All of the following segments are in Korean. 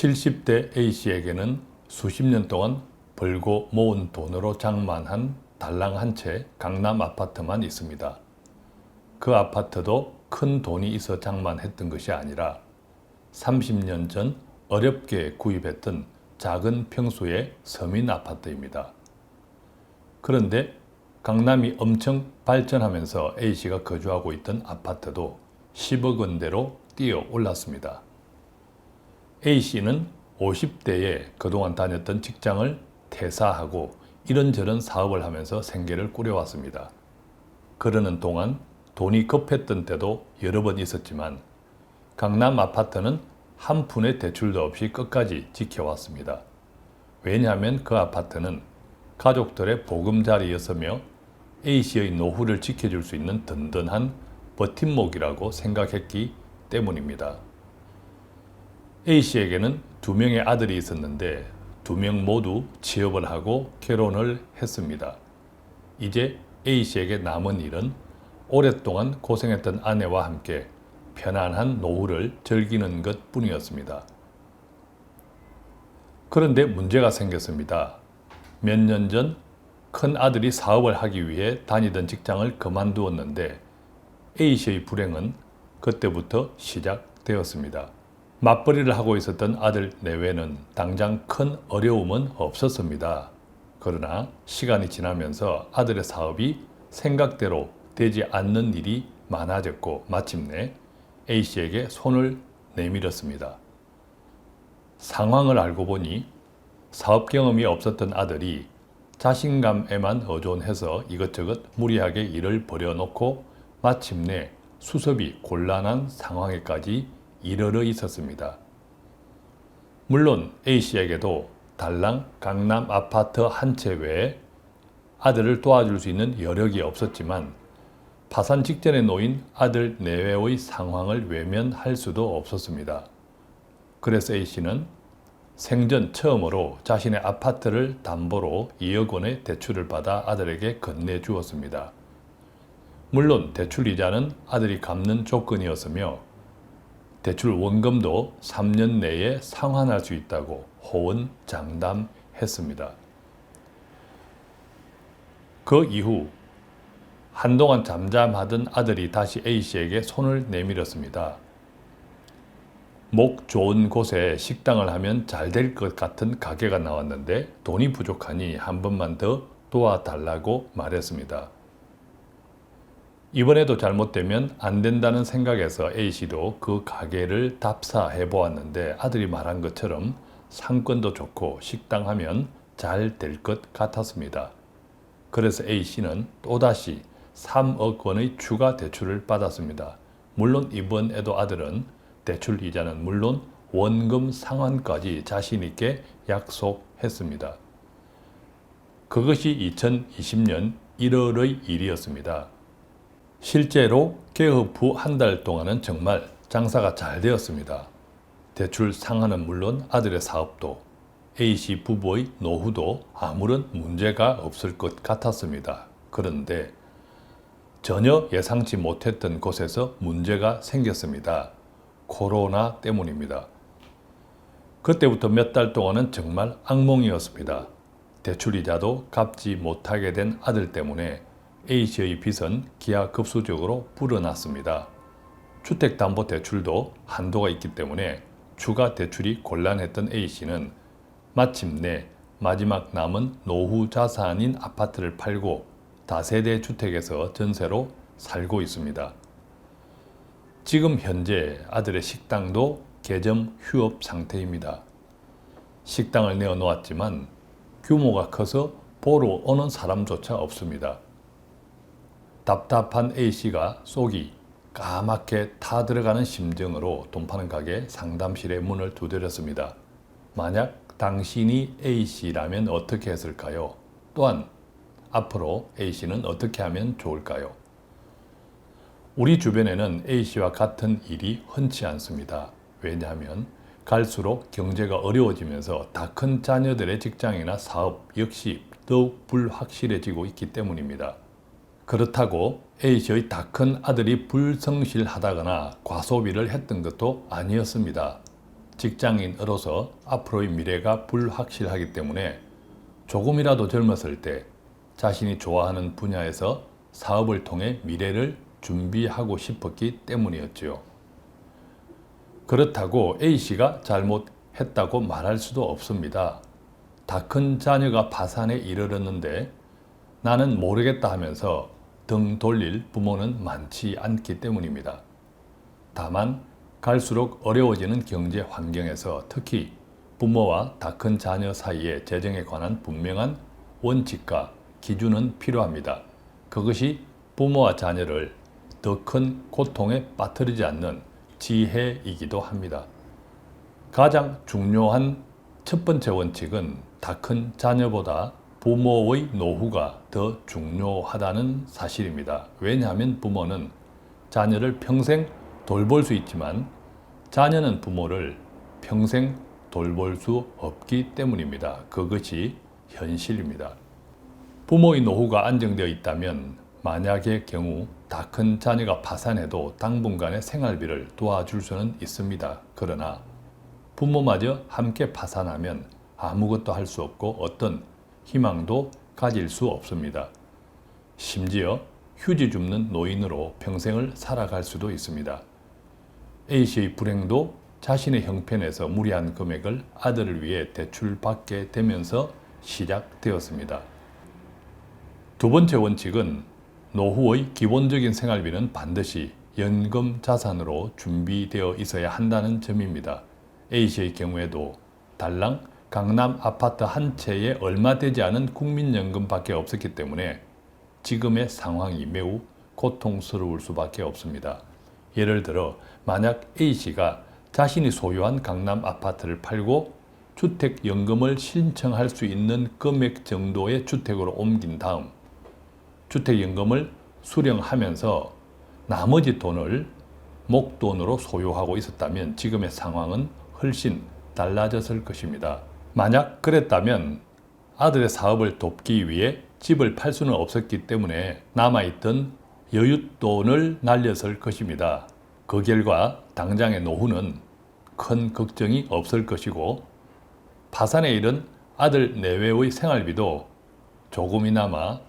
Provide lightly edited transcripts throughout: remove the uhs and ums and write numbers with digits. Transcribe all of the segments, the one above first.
70대 A씨에게는 수십 년 동안 벌고 모은 돈으로 장만한 달랑 한 채 강남 아파트만 있습니다. 그 아파트도 큰 돈이 있어 장만했던 것이 아니라 30년 전 어렵게 구입했던 작은 평수의 서민 아파트입니다. 그런데 강남이 엄청 발전하면서 A씨가 거주하고 있던 아파트도 10억 원대로 뛰어 올랐습니다. A씨는 50대에 그동안 다녔던 직장을 퇴사하고 이런저런 사업을 하면서 생계를 꾸려왔습니다. 그러는 동안 돈이 급했던 때도 여러 번 있었지만 강남 아파트는 한 푼의 대출도 없이 끝까지 지켜왔습니다. 왜냐하면 그 아파트는 가족들의 보금자리였으며 A씨의 노후를 지켜줄 수 있는 든든한 버팀목이라고 생각했기 때문입니다. A씨에게는 2명의 아들이 있었는데 2명 모두 취업을 하고 결혼을 했습니다. 이제 A씨에게 남은 일은 오랫동안 고생했던 아내와 함께 편안한 노후를 즐기는 것 뿐이었습니다. 그런데 문제가 생겼습니다. 몇 년 전 큰 아들이 사업을 하기 위해 다니던 직장을 그만두었는데 A씨의 불행은 그때부터 시작되었습니다. 맞벌이를 하고 있었던 아들 내외는 당장 큰 어려움은 없었습니다. 그러나 시간이 지나면서 아들의 사업이 생각대로 되지 않는 일이 많아졌고 마침내 A씨에게 손을 내밀었습니다. 상황을 알고 보니 사업 경험이 없었던 아들이 자신감에만 의존해서 이것저것 무리하게 일을 벌여놓고 마침내 수습이 곤란한 상황에까지 이르러 있었습니다. 물론 A씨에게도 달랑 강남 아파트 한 채 외에 아들을 도와줄 수 있는 여력이 없었지만 파산 직전에 놓인 아들 내외의 상황을 외면할 수도 없었습니다. 그래서 A씨는 생전 처음으로 자신의 아파트를 담보로 2억 원의 대출을 받아 아들에게 건네주었습니다. 물론 대출 이자는 아들이 갚는 조건이었으며 대출 원금도 3년 내에 상환할 수 있다고 호언장담했습니다. 그 이후 한동안 잠잠하던 아들이 다시 A씨에게 손을 내밀었습니다. 목 좋은 곳에 식당을 하면 잘 될 것 같은 가게가 나왔는데 돈이 부족하니 한 번만 더 도와달라고 말했습니다. 이번에도 잘못되면 안 된다는 생각에서 A씨도 그 가게를 답사해 보았는데 아들이 말한 것처럼 상권도 좋고 식당 하면 잘 될 것 같았습니다. 그래서 A씨는 또다시 3억 원의 추가 대출을 받았습니다. 물론 이번에도 아들은 대출 이자는 물론 원금 상환까지 자신 있게 약속했습니다. 그것이 2020년 1월의 일이었습니다. 실제로 개업 후 한 달 동안은 정말 장사가 잘 되었습니다. 대출 상환은 물론 아들의 사업도 A씨 부부의 노후도 아무런 문제가 없을 것 같았습니다. 그런데 전혀 예상치 못했던 곳에서 문제가 생겼습니다. 코로나 때문입니다. 그때부터 몇 달 동안은 정말 악몽이었습니다. 대출이자도 갚지 못하게 된 아들 때문에 A씨의 빚은 기하급수적으로 불어났습니다. 주택담보대출도 한도가 있기 때문에 추가 대출이 곤란했던 A씨는 마침내 마지막 남은 노후 자산인 아파트를 팔고 다세대 주택에서 전세로 살고 있습니다. 지금 현재 아들의 식당도 개점 휴업 상태입니다. 식당을 내어놓았지만 규모가 커서 보러 오는 사람조차 없습니다. 답답한 A씨가 속이 까맣게 타들어가는 심정으로 돈 파는 가게 상담실에 문을 두드렸습니다. 만약 당신이 A씨라면 어떻게 했을까요? 또한 앞으로 A씨는 어떻게 하면 좋을까요? 우리 주변에는 A씨와 같은 일이 흔치 않습니다. 왜냐하면 갈수록 경제가 어려워지면서 다 큰 자녀들의 직장이나 사업 역시 더욱 불확실해지고 있기 때문입니다. 그렇다고 A씨의 다 큰 아들이 불성실하다거나 과소비를 했던 것도 아니었습니다. 직장인으로서 앞으로의 미래가 불확실하기 때문에 조금이라도 젊었을 때 자신이 좋아하는 분야에서 사업을 통해 미래를 준비하고 싶었기 때문이었지요. 그렇다고 A씨가 잘못했다고 말할 수도 없습니다. 다 큰 자녀가 파산에 이르렀는데 나는 모르겠다 하면서 등 돌릴 부모는 많지 않기 때문입니다. 다만 갈수록 어려워지는 경제 환경에서 특히 부모와 다 큰 자녀 사이의 재정에 관한 분명한 원칙과 기준은 필요합니다. 그것이 부모와 자녀를 더 큰 고통에 빠뜨리지 않는 지혜이기도 합니다. 가장 중요한 첫 번째 원칙은 다 큰 자녀보다 부모의 노후가 더 중요하다는 사실입니다. 왜냐하면 부모는 자녀를 평생 돌볼 수 있지만 자녀는 부모를 평생 돌볼 수 없기 때문입니다. 그것이 현실입니다. 부모의 노후가 안정되어 있다면 만약의 경우 다 큰 자녀가 파산해도 당분간의 생활비를 도와줄 수는 있습니다. 그러나 부모마저 함께 파산하면 아무것도 할 수 없고 어떤 희망도 가질 수 없습니다. 심지어 휴지 줍는 노인으로 평생을 살아갈 수도 있습니다. A씨의 불행도 자신의 형편에서 무리한 금액을 아들을 위해 대출받게 되면서 시작되었습니다. 두 번째 원칙은 노후의 기본적인 생활비는 반드시 연금 자산으로 준비되어 있어야 한다는 점입니다. A씨의 경우에도 달랑 강남 아파트 한 채에 얼마 되지 않은 국민연금밖에 없었기 때문에 지금의 상황이 매우 고통스러울 수밖에 없습니다. 예를 들어 만약 A씨가 자신이 소유한 강남 아파트를 팔고 주택연금을 신청할 수 있는 금액 정도의 주택으로 옮긴 다음 주택연금을 수령하면서 나머지 돈을 목돈으로 소유하고 있었다면 지금의 상황은 훨씬 달라졌을 것입니다. 만약 그랬다면 아들의 사업을 돕기 위해 집을 팔 수는 없었기 때문에 남아있던 여윳돈을 날렸을 것입니다. 그 결과 당장의 노후는 큰 걱정이 없을 것이고 파산에 이른 아들 내외의 생활비도 조금이나마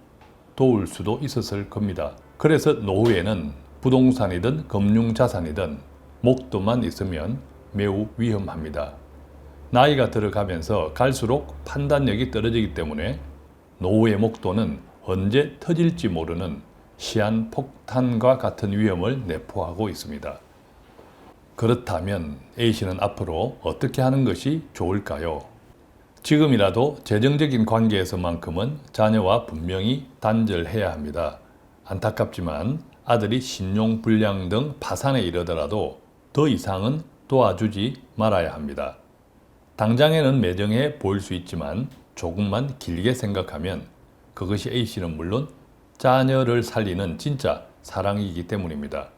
도울 수도 있었을 겁니다. 그래서 노후에는 부동산이든 금융자산이든 목돈만 있으면 매우 위험합니다. 나이가 들어가면서 갈수록 판단력이 떨어지기 때문에 노후의 목돈은 언제 터질지 모르는 시한폭탄과 같은 위험을 내포하고 있습니다. 그렇다면 A씨는 앞으로 어떻게 하는 것이 좋을까요? 지금이라도 재정적인 관계에서만큼은 자녀와 분명히 단절해야 합니다. 안타깝지만 아들이 신용불량 등 파산에 이르더라도 더 이상은 도와주지 말아야 합니다. 당장에는 매정해 보일 수 있지만 조금만 길게 생각하면 그것이 A씨는 물론 자녀를 살리는 진짜 사랑이기 때문입니다.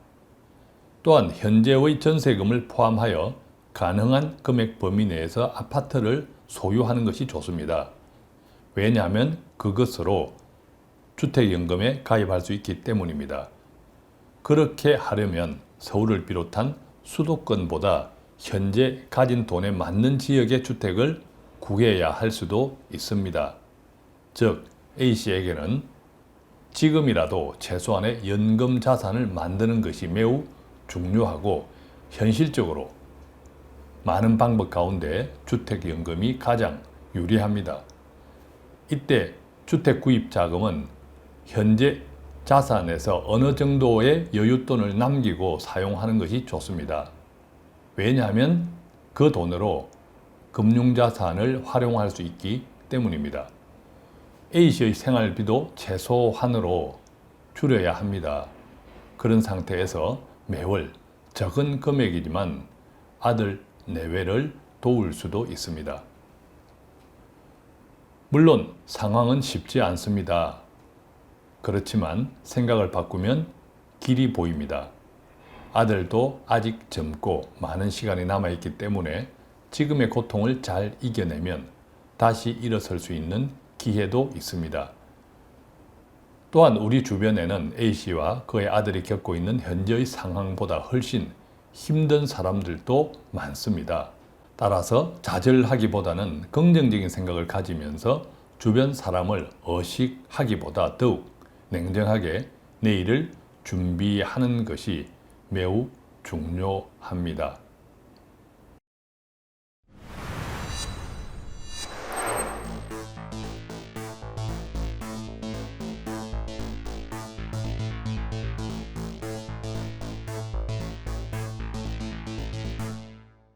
또한 현재의 전세금을 포함하여 가능한 금액 범위 내에서 아파트를 소유하는 것이 좋습니다. 왜냐하면 그것으로 주택연금에 가입할 수 있기 때문입니다. 그렇게 하려면 서울을 비롯한 수도권보다 현재 가진 돈에 맞는 지역의 주택을 구해야 할 수도 있습니다. 즉 A씨에게는 지금이라도 최소한의 연금 자산을 만드는 것이 매우 중요하고 현실적으로 많은 방법 가운데 주택연금이 가장 유리합니다. 이때 주택 구입 자금은 현재 자산에서 어느 정도의 여윳돈을 남기고 사용하는 것이 좋습니다. 왜냐하면 그 돈으로 금융자산을 활용할 수 있기 때문입니다. A씨의 생활비도 최소한으로 줄여야 합니다. 그런 상태에서 매월 적은 금액이지만 아들 내외를 도울 수도 있습니다. 물론 상황은 쉽지 않습니다. 그렇지만 생각을 바꾸면 길이 보입니다. 아들도 아직 젊고 많은 시간이 남아있기 때문에 지금의 고통을 잘 이겨내면 다시 일어설 수 있는 기회도 있습니다. 또한 우리 주변에는 A씨와 그의 아들이 겪고 있는 현재의 상황보다 훨씬 힘든 사람들도 많습니다. 따라서 좌절하기보다는 긍정적인 생각을 가지면서 주변 사람을 의식하기보다 더욱 냉정하게 내일을 준비하는 것이 매우 중요합니다.